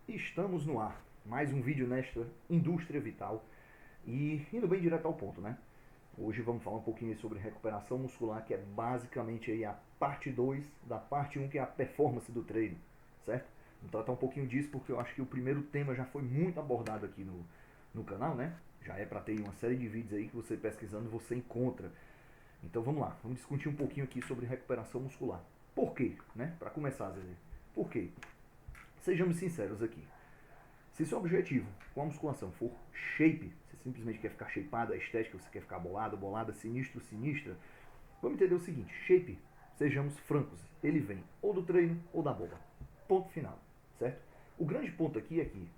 Estamos no ar. Mais um vídeo nesta indústria vital e indo bem direto ao ponto, né? Hoje vamos falar um pouquinho sobre recuperação muscular, que é basicamente aí a parte 2 da parte 1, que é a performance do treino, certo? Vamos tratar um pouquinho disso porque eu acho que o primeiro tema já foi muito abordado aqui no canal, né? Já é para ter uma série de vídeos aí que você pesquisando você encontra. Então vamos lá, vamos discutir um pouquinho aqui sobre recuperação muscular. Por quê, né? Para começar, Zé. Por quê? Sejamos sinceros aqui. Se seu objetivo com a musculação for shape, você simplesmente quer ficar shapeado, a estética, você quer ficar bolado, bolada, sinistro, sinistra, vamos entender o seguinte, shape, sejamos francos, ele vem ou do treino ou da bola. Ponto final, certo? O grande ponto aqui é que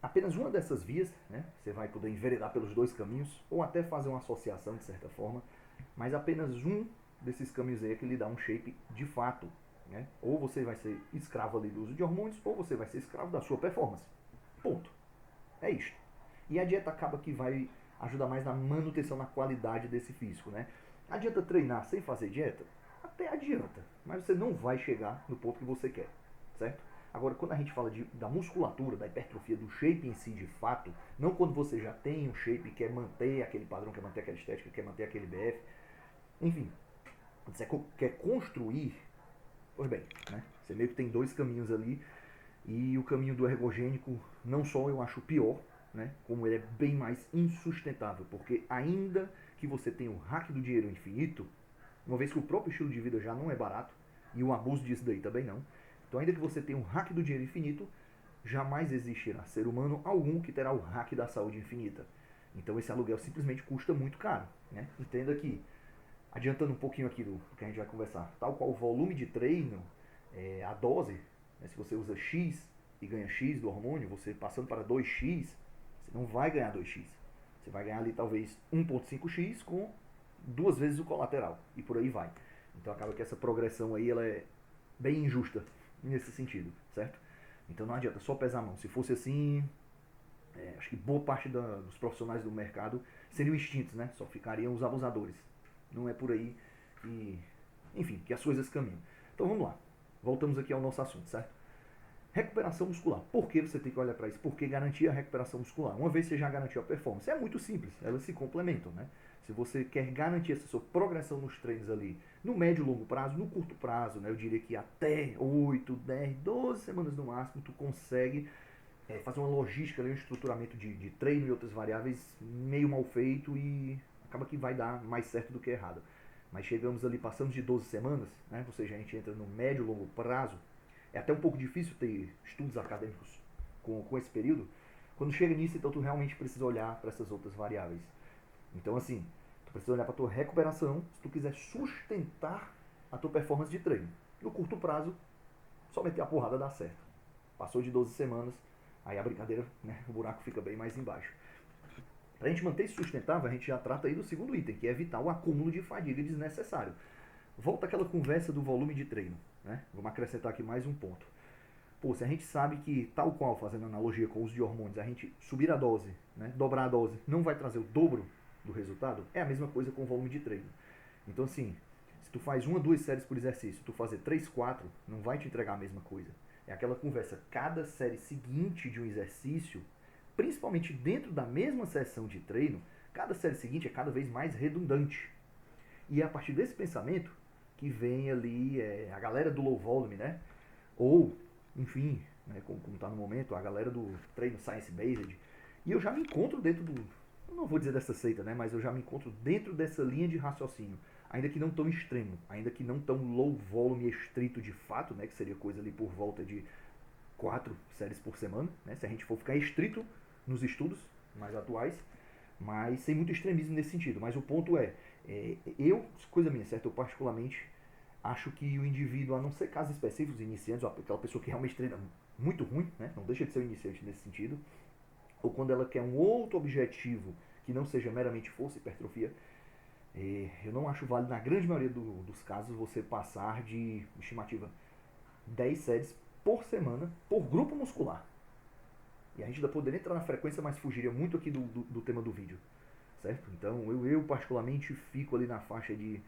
apenas uma dessas vias, né, você vai poder enveredar pelos dois caminhos, ou até fazer uma associação de certa forma, mas apenas um desses caminhos aí é que lhe dá um shape de fato. Né? Ou você vai ser escravo ali do uso de hormônios, ou você vai ser escravo da sua performance. Ponto. É isto. E a dieta acaba que vai ajudar mais na manutenção, na qualidade desse físico, né? Adianta treinar sem fazer dieta? Até adianta, mas você não vai chegar no ponto que você quer, certo? Agora, quando a gente fala da musculatura, da hipertrofia, do shape em si de fato, não quando você já tem um shape e quer manter aquele padrão, quer manter aquela estética, quer manter aquele BF, enfim, você quer construir, pois bem, né? Você meio que tem dois caminhos ali. E o caminho do ergogênico, não só eu acho pior, né, como ele é bem mais insustentável, porque ainda que você tenha o hack do dinheiro infinito, uma vez que o próprio estilo de vida já não é barato, e o abuso disso daí também não, então ainda que você tenha o hack do dinheiro infinito, jamais existirá ser humano algum que terá o hack da saúde infinita. Então esse aluguel simplesmente custa muito caro. Né? Entenda que, adiantando um pouquinho aqui do que a gente vai conversar, tal qual o volume de treino, a dose, né, se você usa X e ganha X do hormônio, você passando para 2X, você não vai ganhar 2X. Você vai ganhar ali talvez 1.5X com duas vezes o colateral. E por aí vai. Então acaba que essa progressão aí ela é bem injusta nesse sentido, certo? Então não adianta só pesar a mão. Se fosse assim, acho que boa parte dos profissionais do mercado seriam extintos, né? Só ficariam os abusadores. Não é por aí que, enfim, que as coisas caminham. Então vamos lá. Voltamos aqui ao nosso assunto, certo? Recuperação muscular. Por que você tem que olhar para isso? Porque garantir a recuperação muscular. Uma vez você já garantiu a performance, é muito simples, elas se complementam, né? Se você quer garantir essa sua progressão nos treinos ali, no médio e longo prazo, no curto prazo, né? Eu diria que até 8, 10, 12 semanas no máximo, tu consegue fazer uma logística, ali, um estruturamento de treino e outras variáveis meio mal feito e acaba que vai dar mais certo do que errado. Mas chegamos ali, passamos de 12 semanas, né? Ou seja, a gente entra no médio e longo prazo. É até um pouco difícil ter estudos acadêmicos com esse período. Quando chega nisso, então tu realmente precisa olhar para essas outras variáveis. Então, assim, tu precisa olhar para a tua recuperação se tu quiser sustentar a tua performance de treino. No curto prazo, só meter a porrada dá certo. Passou de 12 semanas, aí a brincadeira, né, o buraco fica bem mais embaixo. Para a gente manter isso sustentável, a gente já trata aí do segundo item, que é evitar o acúmulo de fadiga desnecessário. Volta aquela conversa do volume de treino. Né? Vamos acrescentar aqui mais um ponto. Pô, se a gente sabe que, tal qual, fazendo analogia com o uso de hormônios, a gente subir a dose, né, dobrar a dose, não vai trazer o dobro do resultado, é a mesma coisa com o volume de treino. Então, assim, se tu faz 1 a 2 séries por exercício, tu fazer 3, 4, não vai te entregar a mesma coisa. É aquela conversa, cada série seguinte de um exercício, principalmente dentro da mesma sessão de treino, cada série seguinte é cada vez mais redundante. E é a partir desse pensamento que vem ali a galera do low volume, né? Ou, enfim, né, como está no momento, a galera do treino science-based. E eu já me encontro dentro do, eu não vou dizer dessa seita, né? Mas eu já me encontro dentro dessa linha de raciocínio. Ainda que não tão extremo, ainda que não tão low volume estrito de fato, né? Que seria coisa ali por volta de 4 séries por semana, né? Se a gente for ficar estrito nos estudos mais atuais, mas sem muito extremismo nesse sentido. Mas o ponto eu, coisa minha, certo? Eu particularmente acho que o indivíduo, a não ser casos específicos, iniciantes, ou aquela pessoa que realmente treina muito ruim, né? Não deixa de ser um iniciante nesse sentido, ou quando ela quer um outro objetivo que não seja meramente força e hipertrofia, eu não acho válido, na grande maioria dos casos, você passar de estimativa 10 séries por semana por grupo muscular. E a gente ainda poderia entrar na frequência, mas fugiria muito aqui do tema do vídeo. Certo? Então eu particularmente fico ali na faixa de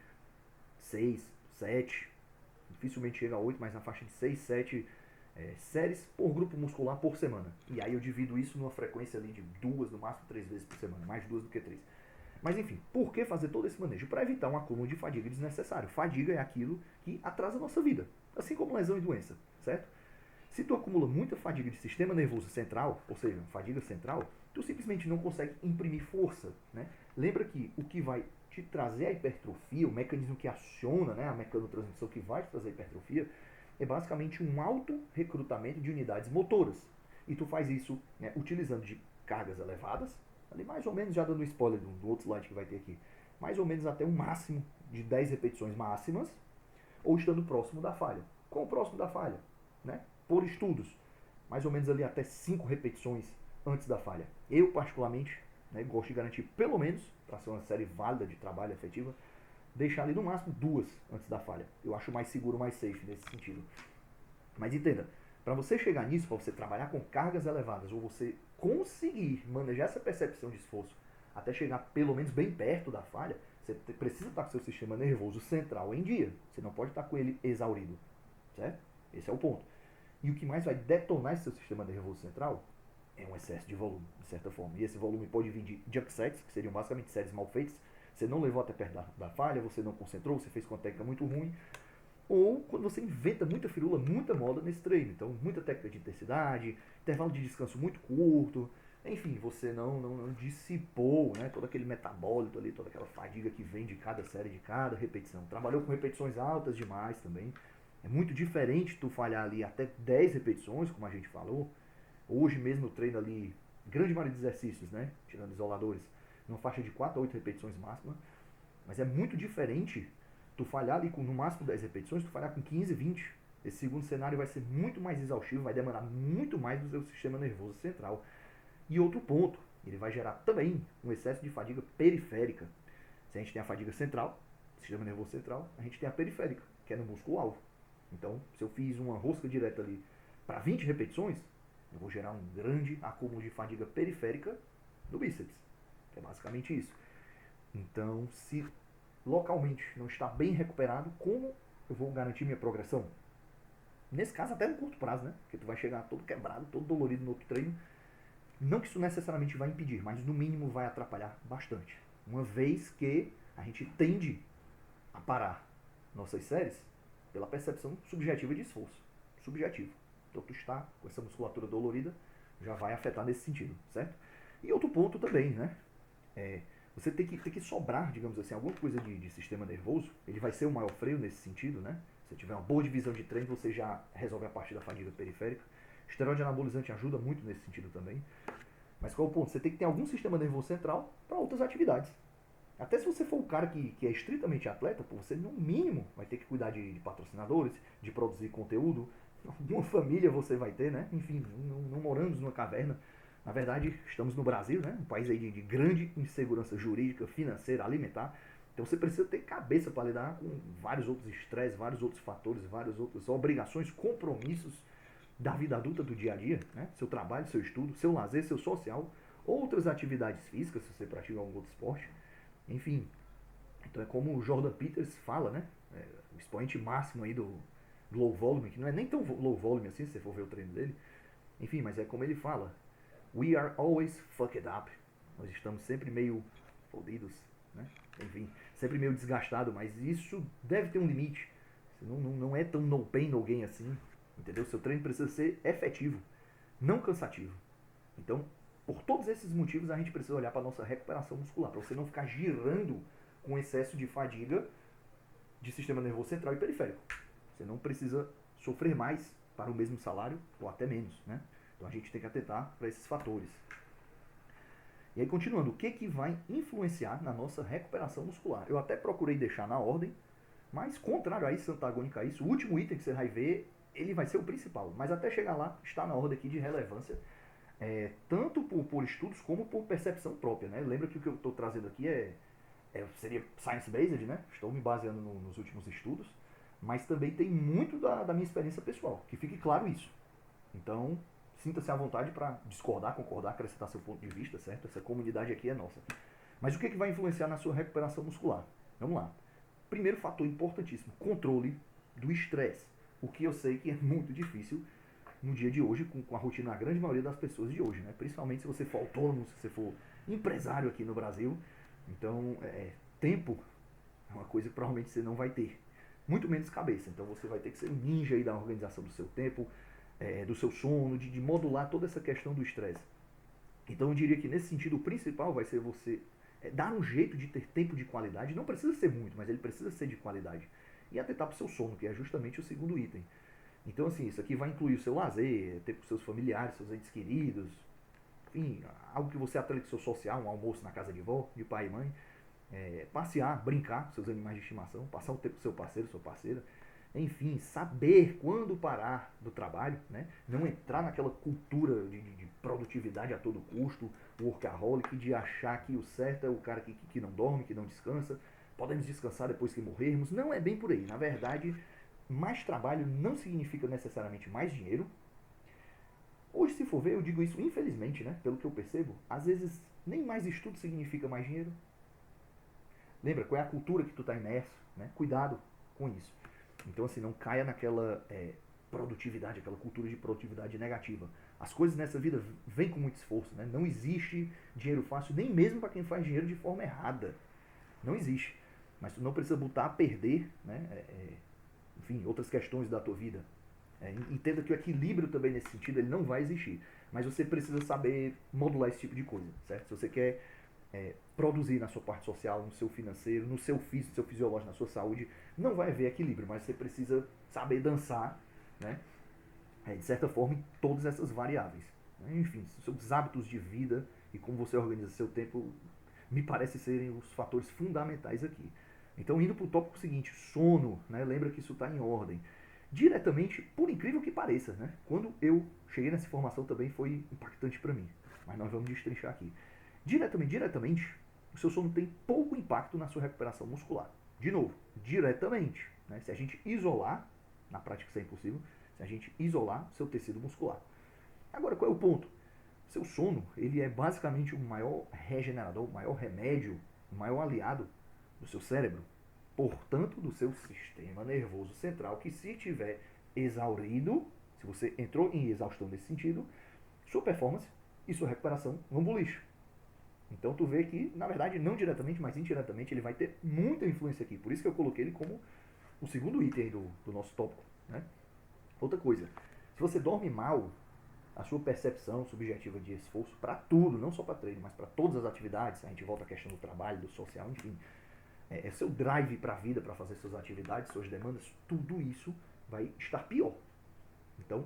6, 7, dificilmente chega a 8, mas na faixa de 6, 7 séries por grupo muscular por semana. E aí eu divido isso numa frequência ali de 2, no máximo 3 vezes por semana, mais 2 do que 3. Mas enfim, por que fazer todo esse manejo? Para evitar um acúmulo de fadiga desnecessário. Fadiga é aquilo que atrasa a nossa vida, assim como lesão e doença, certo? Se tu acumula muita fadiga de sistema nervoso central, ou seja, fadiga central, tu simplesmente não consegue imprimir força, né? Lembra que o que vai te trazer a hipertrofia, o mecanismo que aciona, né, a mecanotransmissão que vai te trazer a hipertrofia, é basicamente um alto recrutamento de unidades motoras. E tu faz isso, né, utilizando de cargas elevadas, ali mais ou menos, já dando spoiler do outro slide que vai ter aqui, mais ou menos até um máximo de 10 repetições máximas, ou estando próximo da falha. Qual o próximo da falha? Né? Por estudos, mais ou menos ali até 5 repetições antes da falha. Eu, particularmente, né, gosto de garantir pelo menos, para ser uma série válida de trabalho efetiva, deixar ali no máximo 2 antes da falha. Eu acho mais seguro, mais safe nesse sentido. Mas entenda, para você chegar nisso, para você trabalhar com cargas elevadas, ou você conseguir manejar essa percepção de esforço até chegar pelo menos bem perto da falha, você precisa estar com seu sistema nervoso central em dia. Você não pode estar com ele exaurido, certo? Esse é o ponto. E o que mais vai detonar esse seu sistema nervoso central é um excesso de volume, de certa forma. E esse volume pode vir de junk sets, que seriam basicamente séries mal feitas. Você não levou até perto da falha, você não concentrou, você fez com a técnica muito ruim. Ou quando você inventa muita firula, muita moda nesse treino. Então, muita técnica de intensidade, intervalo de descanso muito curto. Enfim, você não dissipou, né, todo aquele metabólito ali, toda aquela fadiga que vem de cada série, de cada repetição. Trabalhou com repetições altas demais também. É muito diferente tu falhar ali até 10 repetições, como a gente falou. Hoje mesmo eu treino ali, grande maioria dos exercícios, né, tirando isoladores, numa faixa de 4 a 8 repetições máxima. Mas é muito diferente tu falhar ali com no máximo 10 repetições, tu falhar com 15, 20. Esse segundo cenário vai ser muito mais exaustivo, vai demorar muito mais do seu sistema nervoso central. E outro ponto, ele vai gerar também um excesso de fadiga periférica. Se a gente tem a fadiga central, sistema nervoso central, a gente tem a periférica, que é no músculo-alvo. Então, se eu fiz uma rosca direta ali para 20 repetições, eu vou gerar um grande acúmulo de fadiga periférica no bíceps. É basicamente isso. Então, se localmente não está bem recuperado, como eu vou garantir minha progressão? Nesse caso, até no curto prazo, né? Porque tu vai chegar todo quebrado, todo dolorido no outro treino. Não que isso necessariamente vai impedir, mas no mínimo vai atrapalhar bastante. Uma vez que a gente tende a parar nossas séries pela percepção subjetiva de esforço. Subjetivo. Então tu está com essa musculatura dolorida, já vai afetar nesse sentido, certo? E outro ponto também, né? Você tem que sobrar, digamos assim, alguma coisa de sistema nervoso. Ele vai ser o maior freio nesse sentido, né? Se tiver uma boa divisão de treino, você já resolve a parte da fadiga periférica. Esteroide anabolizante ajuda muito nesse sentido também. Mas qual é o ponto? Você tem que ter algum sistema nervoso central para outras atividades. Até se você for o cara que é estritamente atleta, você no mínimo vai ter que cuidar de patrocinadores, de produzir conteúdo. Alguma família você vai ter, né? Enfim, não moramos numa caverna. Na verdade, estamos no Brasil, né? Um país aí de grande insegurança jurídica, financeira, alimentar. Então você precisa ter cabeça para lidar com vários outros estresses, vários outros fatores, várias outras obrigações, compromissos da vida adulta do dia a dia, né? Seu trabalho, seu estudo, seu lazer, seu social, outras atividades físicas, se você pratica algum outro esporte. Enfim, então é como o Jordan Peters fala, né? O expoente máximo aí do low volume, que não é nem tão low volume assim, se você for ver o treino dele. Enfim, mas é como ele fala. We are always fucked up. Nós estamos sempre meio fodidos, né? Enfim, sempre meio desgastado, mas isso deve ter um limite. Não é tão no pain, no gain assim, entendeu? Seu treino precisa ser efetivo, não cansativo. Então, por todos esses motivos, a gente precisa olhar para a nossa recuperação muscular, para você não ficar girando com excesso de fadiga de sistema nervoso central e periférico. Você não precisa sofrer mais para o mesmo salário, ou até menos, né? Então a gente tem que atentar para esses fatores. E aí, continuando, o que vai influenciar na nossa recuperação muscular? Eu até procurei deixar na ordem, mas contrário a isso, antagônico a isso, o último item que você vai ver, ele vai ser o principal. Mas até chegar lá, está na ordem aqui de relevância, tanto por estudos como por percepção própria, né? Lembra que o que eu estou trazendo aqui seria science-based, né? Estou me baseando nos últimos estudos, mas também tem muito da minha experiência pessoal, que fique claro isso. Então, sinta-se à vontade para discordar, concordar, acrescentar seu ponto de vista, certo? Essa comunidade aqui é nossa. Mas o que vai influenciar na sua recuperação muscular? Vamos lá. Primeiro fator importantíssimo, controle do estresse. O que eu sei que é muito difícil no dia de hoje, com a rotina da grande maioria das pessoas de hoje, né? Principalmente se você for autônomo, se você for empresário aqui no Brasil. Então, tempo é uma coisa que provavelmente você não vai ter. Muito menos cabeça. Então você vai ter que ser um ninja aí da organização do seu tempo, do seu sono, de modular toda essa questão do estresse. Então eu diria que nesse sentido o principal vai ser você dar um jeito de ter tempo de qualidade. Não precisa ser muito, mas ele precisa ser de qualidade. E atentar para o seu sono, que é justamente o segundo item. Então assim, isso aqui vai incluir o seu lazer, tempo com seus familiares, seus entes queridos, enfim, algo que você atlete seu social, um almoço na casa de vó, de pai e mãe, passear, brincar com seus animais de estimação, passar o tempo com seu parceiro, sua parceira, enfim, saber quando parar do trabalho, né? Não entrar naquela cultura de produtividade a todo custo, workaholic, de achar que o certo é o cara que não dorme, que não descansa, podemos descansar depois que morrermos. Não é bem por aí. Na verdade, mais trabalho não significa necessariamente mais dinheiro. Hoje, se for ver, eu digo isso infelizmente, né? Pelo que eu percebo, às vezes nem mais estudo significa mais dinheiro. Lembra qual é a cultura que tu está imerso, né? Cuidado com isso. Então, assim, não caia naquela produtividade, aquela cultura de produtividade negativa. As coisas nessa vida vêm com muito esforço, né? Não existe dinheiro fácil, nem mesmo para quem faz dinheiro de forma errada. Não existe. Mas tu não precisa botar a perder, né? Enfim, outras questões da tua vida. Entenda que o equilíbrio também nesse sentido ele não vai existir. Mas você precisa saber modular esse tipo de coisa, certo? Se você quer produzir na sua parte social, no seu financeiro, no seu físico, no seu fisiológico, na sua saúde, não vai haver equilíbrio, mas você precisa saber dançar, né? De certa forma, em todas essas variáveis. Enfim, seus hábitos de vida e como você organiza seu tempo me parece serem os fatores fundamentais aqui. Então, indo para o tópico seguinte, sono, né? Lembra que isso está em ordem. Diretamente, por incrível que pareça, né? Quando eu cheguei nessa informação também foi impactante para mim, mas nós vamos destrinchar aqui. Diretamente, o seu sono tem pouco impacto na sua recuperação muscular. De novo, diretamente. Né? Se a gente isolar, na prática isso é impossível, se a gente isolar seu tecido muscular. Agora, qual é o ponto? Seu sono, ele é basicamente o maior regenerador, o maior remédio, o maior aliado do seu cérebro. Portanto, do seu sistema nervoso central, que se estiver exaurido, se você entrou em exaustão nesse sentido, sua performance e sua recuperação vão pro lixo. Então tu vê que, na verdade, não diretamente, mas indiretamente, ele vai ter muita influência aqui. Por isso que eu coloquei ele como o segundo item do nosso tópico. Né? Outra coisa, se você dorme mal, a sua percepção subjetiva de esforço para tudo, não só para treino, mas para todas as atividades, a gente volta à questão do trabalho, do social, enfim, seu drive para a vida, para fazer suas atividades, suas demandas, tudo isso vai estar pior. Então,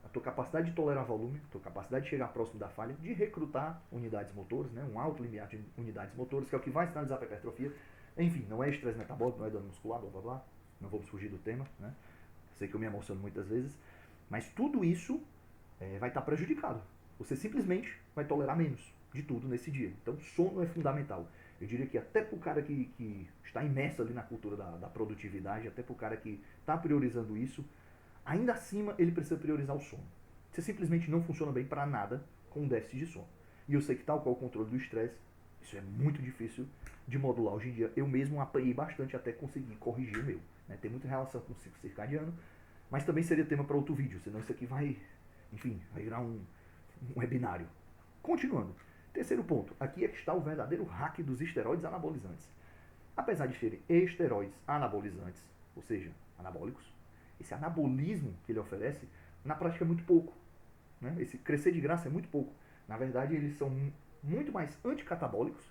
a tua capacidade de tolerar volume, a tua capacidade de chegar próximo da falha, de recrutar unidades motoras, né, um alto limiar de unidades motoras, que é o que vai sinalizar para a hipertrofia. Enfim, não é estresse metabólico, não é dano muscular, blá blá blá. Não vamos fugir do tema, né? Sei que eu me emociono muitas vezes, mas tudo isso vai estar prejudicado. Você simplesmente vai tolerar menos de tudo nesse dia. Então, sono é fundamental. Eu diria que até para o cara que está imerso ali na cultura da produtividade, até para o cara que está priorizando isso, ainda acima ele precisa priorizar o sono. Você simplesmente não funciona bem para nada com um déficit de sono. E eu sei que tal qual o controle do estresse, isso é muito difícil de modular hoje em dia. Eu mesmo apanhei bastante até conseguir corrigir o meu. Né? Tem muita relação com o ciclo circadiano, mas também seria tema para outro vídeo, senão isso aqui vai, enfim, vai virar um webinário. Continuando. Terceiro ponto. Aqui é que está o verdadeiro hack dos esteroides anabolizantes. Apesar de serem esteroides anabolizantes, ou seja, anabólicos, esse anabolismo que ele oferece, na prática é muito pouco. Né? Esse crescer de graça é muito pouco. Na verdade, eles são muito mais anticatabólicos.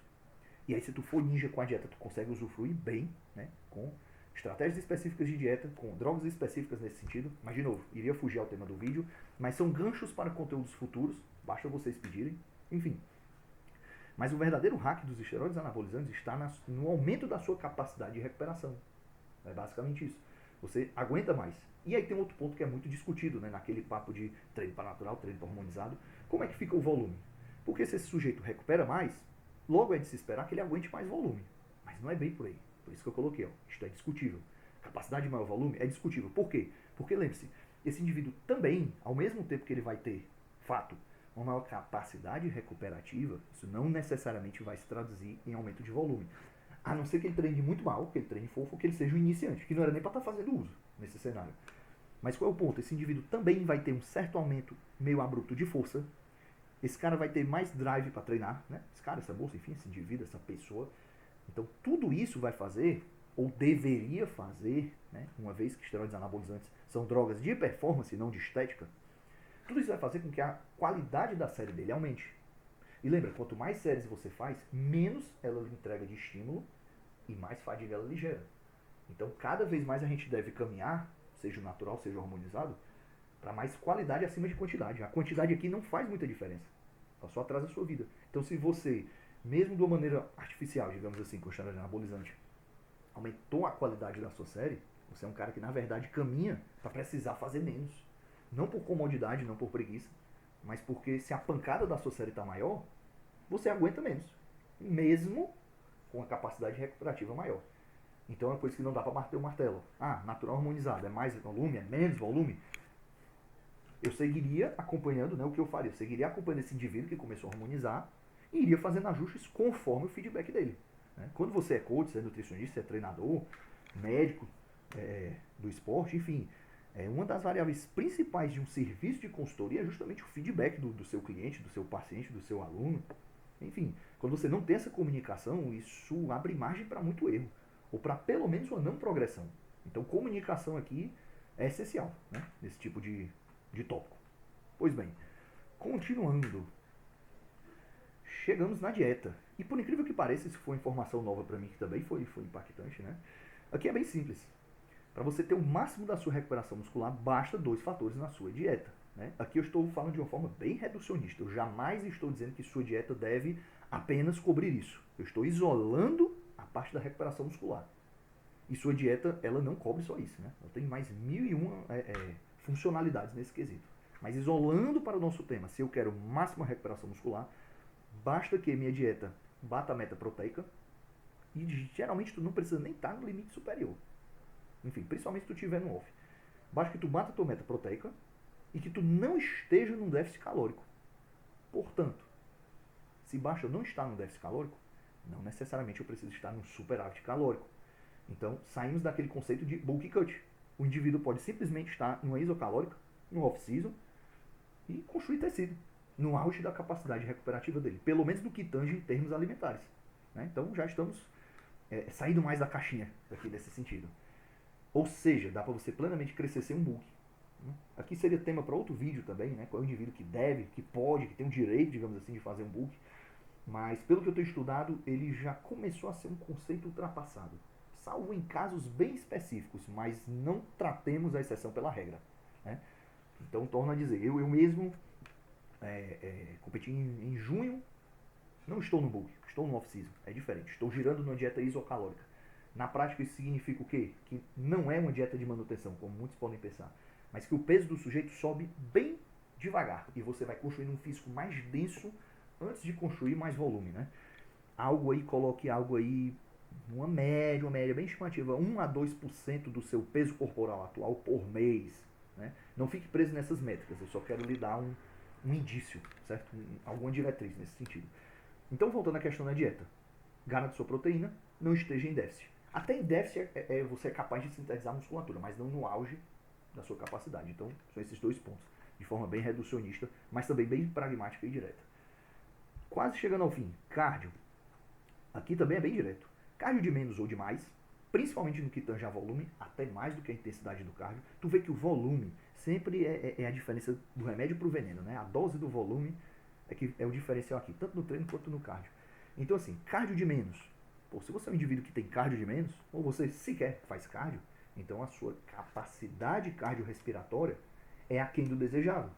E aí, se tu for ninja com a dieta, tu consegue usufruir bem, né? Com estratégias específicas de dieta, com drogas específicas nesse sentido. Mas, de novo, iria fugir ao tema do vídeo. Mas são ganchos para conteúdos futuros. Basta vocês pedirem. Enfim. Mas o verdadeiro hack dos esteroides anabolizantes está no aumento da sua capacidade de recuperação. É basicamente isso. Você aguenta mais. E aí tem outro ponto que é muito discutido, né, naquele papo de treino para natural, treino para hormonizado. Como é que fica o volume? Porque se esse sujeito recupera mais, logo é de se esperar que ele aguente mais volume. Mas não é bem por aí. Por isso que eu coloquei, ó, isto é discutível. Capacidade de maior volume é discutível. Por quê? Porque lembre-se, esse indivíduo também, ao mesmo tempo que ele vai ter, fato, uma maior capacidade recuperativa, isso não necessariamente vai se traduzir em aumento de volume. A não ser que ele treine muito mal, que ele treine fofo, ou que ele seja um iniciante, que não era nem para estar fazendo uso nesse cenário. Mas qual é o ponto? Esse indivíduo também vai ter um certo aumento meio abrupto de força. Esse cara vai ter mais drive para treinar, né? Esse cara, essa moça, enfim, esse indivíduo, essa pessoa. Então, tudo isso vai fazer, ou deveria fazer, né? Uma vez que esteroides anabolizantes são drogas de performance, não de estética, tudo isso vai fazer com que a qualidade da série dele aumente. E lembra, quanto mais séries você faz, menos ela lhe entrega de estímulo e mais fadiga ela lhe gera. Então, cada vez mais a gente deve caminhar, seja natural, seja hormonizado, para mais qualidade acima de quantidade. A quantidade aqui não faz muita diferença. Ela só atrasa a sua vida. Então, se você, mesmo de uma maneira artificial, digamos assim, com esteroide anabolizante, aumentou a qualidade da sua série, você é um cara que, na verdade, caminha para precisar fazer menos. Não por comodidade, não por preguiça, mas porque se a pancada da sua série está maior, você aguenta menos. Mesmo com a capacidade recuperativa maior. Então é uma coisa que não dá para bater o martelo. Ah, natural harmonizado, é mais volume, é menos volume. Eu seguiria acompanhando, né, o que eu faria. Eu seguiria acompanhando esse indivíduo que começou a harmonizar e iria fazendo ajustes conforme o feedback dele. Né? Quando você é coach, você é nutricionista, você é treinador, médico do esporte, enfim, uma das variáveis principais de um serviço de consultoria é justamente o feedback do seu cliente, do seu paciente, do seu aluno. Enfim, quando você não tem essa comunicação, isso abre margem para muito erro, ou para pelo menos uma não progressão. Então, comunicação aqui é essencial, né, nesse tipo de tópico. Pois bem, continuando, chegamos na dieta. E por incrível que pareça, isso foi informação nova para mim, que também foi impactante, né? Aqui é bem simples. Para você ter o máximo da sua recuperação muscular, basta 2 fatores na sua dieta. Né? Aqui eu estou falando de uma forma bem reducionista. Eu jamais estou dizendo que sua dieta deve apenas cobrir isso. Eu estou isolando a parte da recuperação muscular. E sua dieta, ela não cobre só isso. Né? Ela tem mais 1001 funcionalidades nesse quesito. Mas isolando para o nosso tema, se eu quero máxima recuperação muscular, basta que minha dieta bata a meta proteica. E geralmente tu não precisa nem estar no limite superior. Enfim, principalmente se tu estiver no off. Basta que tu bata a tua meta proteica e que tu não esteja num déficit calórico. Portanto, se basta eu não estar num déficit calórico, não necessariamente eu preciso estar num superávit calórico. Então, saímos daquele conceito de bulk cut. O indivíduo pode simplesmente estar numa isocalórica, no off-season, e construir tecido, no auge da capacidade recuperativa dele. Pelo menos no que tange em termos alimentares. Né? Então, já estamos saindo mais da caixinha aqui nesse sentido. Ou seja, dá para você plenamente crescer sem um bulk. Aqui seria tema para outro vídeo também, né? Qual é o indivíduo que deve, que pode, que tem o direito, digamos assim, de fazer um bulk. Mas pelo que eu tenho estudado, ele já começou a ser um conceito ultrapassado. Salvo em casos bem específicos, mas não tratemos a exceção pela regra. Né? Então, torno a dizer, eu mesmo competi em junho, não estou no bulk, estou no off-season, é diferente. Estou girando numa dieta isocalórica. Na prática isso significa o quê? Que não é uma dieta de manutenção, como muitos podem pensar, mas que o peso do sujeito sobe bem devagar e você vai construindo um físico mais denso antes de construir mais volume, né? Coloque algo aí, uma média bem estimativa, 1 a 2% do seu peso corporal atual por mês, né? Não fique preso nessas métricas, eu só quero lhe dar um indício, certo? Alguma diretriz nesse sentido. Então, voltando à questão da dieta, garanta sua proteína, não esteja em déficit. Até em déficit você é capaz de sintetizar musculatura, mas não no auge da sua capacidade. Então, são esses 2 pontos, de forma bem reducionista, mas também bem pragmática e direta. Quase chegando ao fim, cardio. Aqui também é bem direto. Cardio de menos ou de mais, principalmente no que tange a volume, até mais do que a intensidade do cardio. Tu vê que o volume sempre é a diferença do remédio para o veneno, né? A dose do volume que é o diferencial aqui, tanto no treino quanto no cardio. Então assim, cardio de menos. Pô, se você é um indivíduo que tem cardio de menos, ou você sequer faz cardio, então a sua capacidade cardiorrespiratória é aquém do desejável.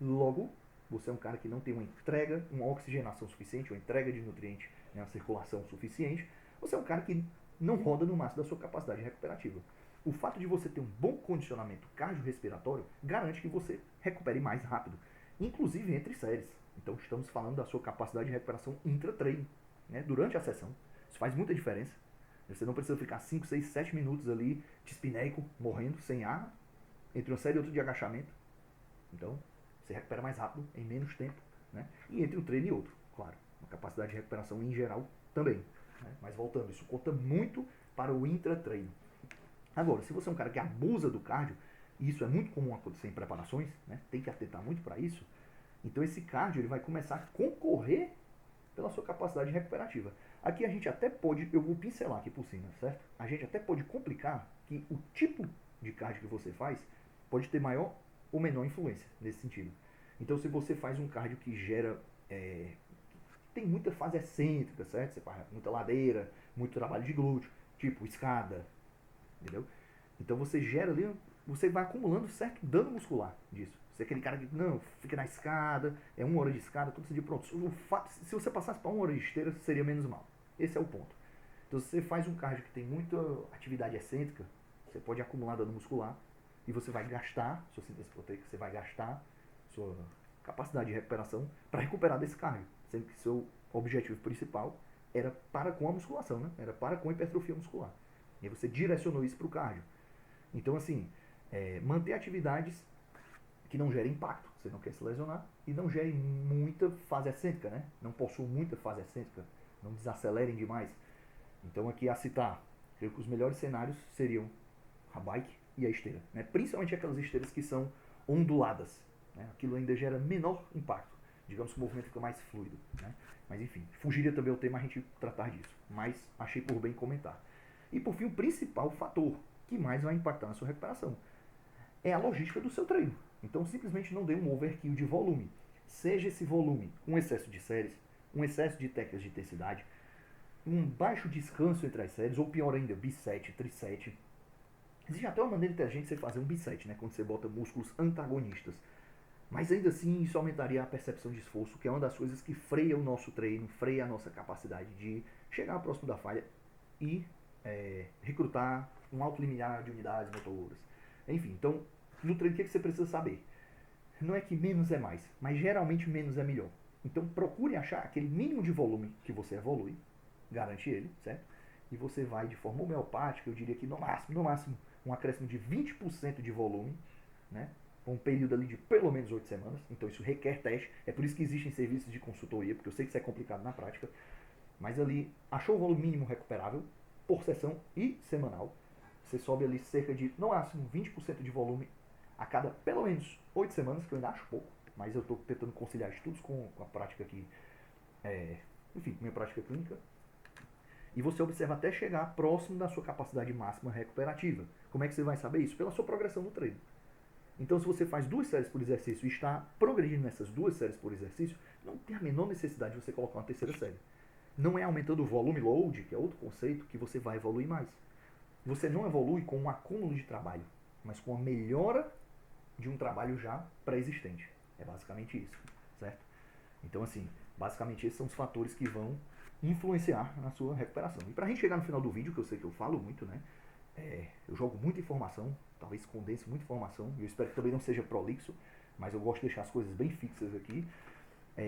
Logo, você é um cara que não tem uma entrega, uma oxigenação suficiente, uma entrega de nutrientes, né, uma circulação suficiente. Você é um cara que não roda no máximo da sua capacidade recuperativa. O fato de você ter um bom condicionamento cardiorrespiratório garante que você recupere mais rápido, inclusive entre séries. Então estamos falando da sua capacidade de recuperação intra-treino, né, durante a sessão. Isso faz muita diferença. Você não precisa ficar 5, 6, 7 minutos ali dispineico, morrendo, sem ar, entre uma série e outra de agachamento. Então, você recupera mais rápido, em menos tempo. Né? E entre um treino e outro, claro. Uma capacidade de recuperação em geral também. Né? Mas voltando, isso conta muito para o intratreino. Agora, se você é um cara que abusa do cardio, e isso é muito comum acontecer em preparações, né? Tem que atentar muito para isso. Então esse cardio ele vai começar a concorrer pela sua capacidade recuperativa. Aqui a gente até pode, eu vou pincelar aqui por cima, certo? A gente até pode complicar que o tipo de cardio que você faz pode ter maior ou menor influência nesse sentido. Então se você faz um cardio que gera, tem muita fase excêntrica, certo? Você faz muita ladeira, muito trabalho de glúteo, tipo escada, entendeu? Então você gera ali, você vai acumulando certo dano muscular disso. Você é aquele cara que não, fica na escada, é 1 hora de escada, todo esse dia pronto. Se você passasse para 1 hora de esteira, seria menos mal. Esse é o ponto. Então se você faz um cardio que tem muita atividade excêntrica, você pode acumular dano muscular e você vai gastar sua síntese proteica, você vai gastar sua capacidade de recuperação para recuperar desse cardio, sendo que seu objetivo principal era para com a musculação, né? Era para com a hipertrofia muscular. E aí você direcionou isso para o cardio. Então, assim, manter atividades que não gerem impacto, você não quer se lesionar, e não gerem muita fase excêntrica, né? Não possuam muita fase excêntrica, não desacelerem demais. Então, aqui a citar, creio que os melhores cenários seriam a bike e a esteira, né? Principalmente aquelas esteiras que são onduladas, né? Aquilo ainda gera menor impacto, digamos que o movimento fica mais fluido, né? Mas enfim, fugiria também o tema a gente tratar disso, mas achei por bem comentar. E por fim, o principal fator que mais vai impactar na sua recuperação é a logística do seu treino. Então simplesmente não dê um overkill de volume. Seja esse volume um excesso de séries, um excesso de técnicas de intensidade, um baixo descanso entre as séries, ou pior ainda, biset, triset. Existe até uma maneira inteligente de você fazer um biset, né? Quando você bota músculos antagonistas. Mas ainda assim isso aumentaria a percepção de esforço, que é uma das coisas que freia o nosso treino, freia a nossa capacidade de chegar próximo da falha e recrutar um alto limiar de unidades motoras. Enfim, então no treino o que você precisa saber? Não é que menos é mais, mas geralmente menos é melhor. Então procure achar aquele mínimo de volume que você evolui, garante ele, certo? E você vai de forma homeopática, eu diria que no máximo, um acréscimo de 20% de volume, né? Um período ali de pelo menos 8 semanas, então isso requer teste, é por isso que existem serviços de consultoria, porque eu sei que isso é complicado na prática, mas ali, achou o volume mínimo recuperável, por sessão e semanal, você sobe ali cerca de, no máximo, 20% de volume a cada, pelo menos, 8 semanas, que eu ainda acho pouco, mas eu estou tentando conciliar estudos com a prática aqui, enfim, minha prática clínica, e você observa até chegar próximo da sua capacidade máxima recuperativa. Como é que você vai saber isso? Pela sua progressão no treino. Então, se você faz 2 séries por exercício e está progredindo nessas 2 séries por exercício, não tem a menor necessidade de você colocar uma terceira série. Não é aumentando o volume load, que é outro conceito, que você vai evoluir mais. Você não evolui com um acúmulo de trabalho, mas com a melhora de um trabalho já pré-existente. É basicamente isso, certo? Então, assim, basicamente esses são os fatores que vão influenciar na sua recuperação. E pra gente chegar no final do vídeo, que eu sei que eu falo muito, né? Eu jogo muita informação, talvez condense muita informação, e eu espero que também não seja prolixo, mas eu gosto de deixar as coisas bem fixas aqui.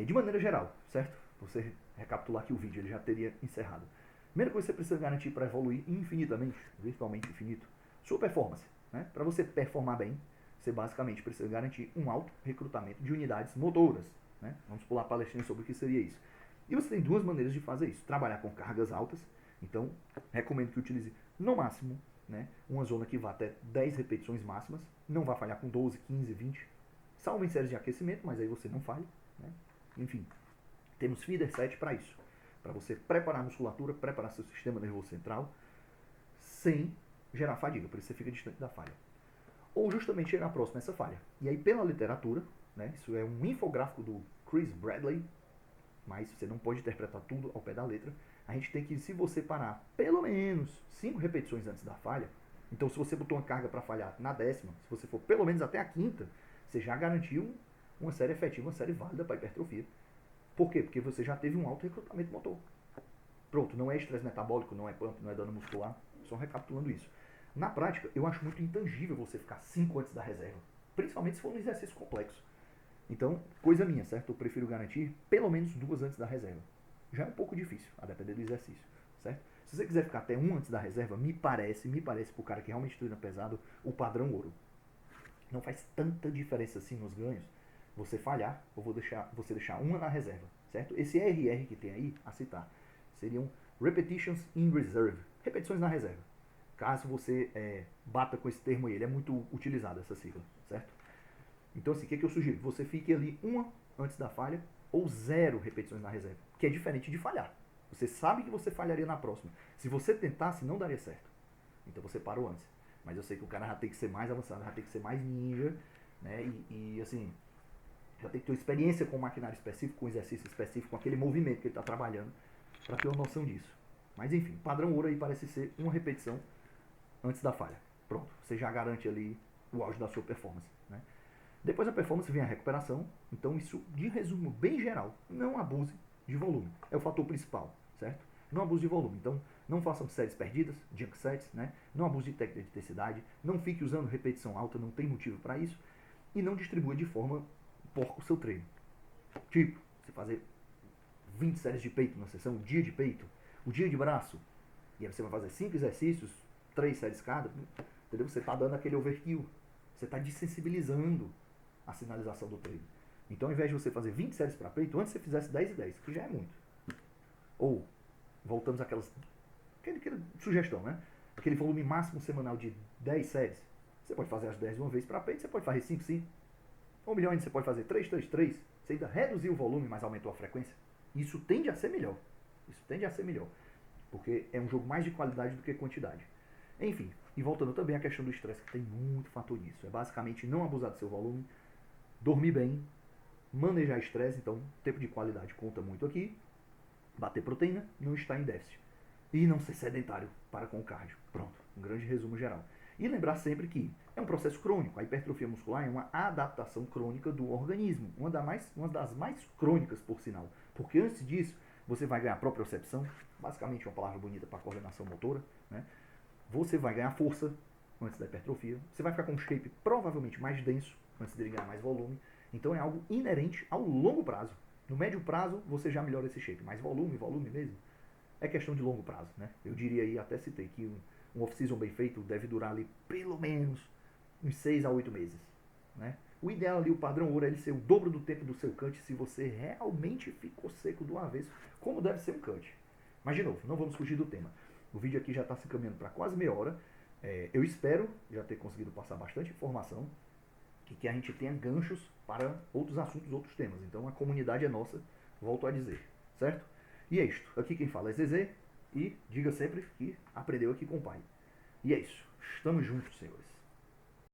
De maneira geral, certo? Você recapitular aqui o vídeo, ele já teria encerrado. Primeira coisa que você precisa garantir para evoluir infinitamente, virtualmente infinito, sua performance. Né? Para você performar bem, você basicamente precisa garantir um alto recrutamento de unidades motoras. Né? Vamos pular palestrinha sobre o que seria isso. E você tem 2 maneiras de fazer isso. Trabalhar com cargas altas, então recomendo que utilize no máximo, né, uma zona que vá até 10 repetições máximas, não vai falhar com 12, 15, 20, salvo em séries de aquecimento, mas aí você não falha. Né? Enfim, temos feeder set para isso, para você preparar a musculatura, preparar seu sistema nervoso central, sem gerar fadiga, por isso você fica distante da falha. Ou justamente chegar próximo a essa falha. E aí pela literatura, né, isso é um infográfico do Chris Bradley, mas você não pode interpretar tudo ao pé da letra. A gente tem que, se você parar pelo menos 5 repetições antes da falha, então se você botou uma carga para falhar na 10ª, se você for pelo menos até a 5ª, você já garantiu uma série efetiva, uma série válida para hipertrofia. Por quê? Porque você já teve um alto recrutamento motor. Pronto, não é estresse metabólico, não é pump, não é dano muscular, só recapitulando isso. Na prática, eu acho muito intangível você ficar 5 antes da reserva, principalmente se for um exercício complexo. Então, coisa minha, certo? Eu prefiro garantir pelo menos 2 antes da reserva. Já é um pouco difícil, a depender do exercício, certo? Se você quiser ficar até 1 antes da reserva, me parece pro cara que realmente treina pesado, o padrão ouro. Não faz tanta diferença assim nos ganhos você falhar ou você deixar uma na reserva, certo? Esse RR que tem aí, a citar, seriam Repetitions in Reserve, repetições na reserva. Caso você bata com esse termo aí, ele é muito utilizado, essa sigla, certo? Então, assim, o que eu sugiro? Você fique ali uma antes da falha ou 0 repetições na reserva, que é diferente de falhar. Você sabe que você falharia na próxima. Se você tentasse, não daria certo. Então você parou antes. Mas eu sei que o cara já tem que ser mais avançado, já tem que ser mais ninja, né? E assim, já tem que ter uma experiência com um maquinário específico, com um exercício específico, com aquele movimento que ele está trabalhando, para ter uma noção disso. Mas enfim, padrão ouro aí parece ser uma repetição antes da falha. Pronto, você já garante ali o auge da sua performance, né? Depois da performance vem a recuperação. Então isso, de resumo bem geral, não abuse de volume. É o fator principal, certo? Não abuse de volume. Então não façam séries perdidas, junk sets, né? Não abuse de técnica de intensidade, não fique usando repetição alta, não tem motivo para isso. E não distribua de forma porca o seu treino. Tipo, você fazer 20 séries de peito na sessão, o dia de peito, o dia de braço, e aí você vai fazer 5 exercícios, 3 séries cada, entendeu? Você está dando aquele overkill, você está desensibilizando a sinalização do treino. Então, ao invés de você fazer 20 séries para peito, antes você fizesse 10 e 10, que já é muito. Ou, voltamos àquela sugestão, né? Aquele volume máximo semanal de 10 séries. Você pode fazer as 10 de uma vez para peito, você pode fazer 5, 5. Ou melhor ainda, você pode fazer 3, 3, 3. Você ainda reduziu o volume, mas aumentou a frequência. Isso tende a ser melhor. Isso tende a ser melhor. Porque é um jogo mais de qualidade do que quantidade. Enfim, e voltando também à questão do estresse, que tem muito fator nisso. É basicamente não abusar do seu volume, dormir bem, manejar estresse, então tempo de qualidade conta muito aqui, bater proteína, não estar em déficit. E não ser sedentário para com o cardio. Pronto, um grande resumo geral. E lembrar sempre que é um processo crônico. A hipertrofia muscular é uma adaptação crônica do organismo. Uma das mais crônicas, por sinal. Porque antes disso, você vai ganhar propriocepção, basicamente uma palavra bonita para coordenação motora, né? Você vai ganhar força antes da hipertrofia. Você vai ficar com um shape provavelmente mais denso antes dele ganhar mais volume. Então é algo inerente ao longo prazo. No médio prazo, você já melhora esse shape. Mas volume mesmo, é questão de longo prazo, né? Eu diria aí, até citei, que um off-season bem feito deve durar ali pelo menos uns 6 a 8 meses, né? O ideal ali, o padrão ouro, é ele ser o dobro do tempo do seu cut se você realmente ficou seco de uma vez, como deve ser um cut. Mas, de novo, não vamos fugir do tema. O vídeo aqui já está se encaminhando para quase meia hora. Eu espero já ter conseguido passar bastante informação e que a gente tenha ganchos para outros assuntos, outros temas. Então, a comunidade é nossa, volto a dizer, certo? E é isto. Aqui quem fala é Zezé. E diga sempre que aprendeu aqui com o pai. E é isso. Estamos juntos, senhores.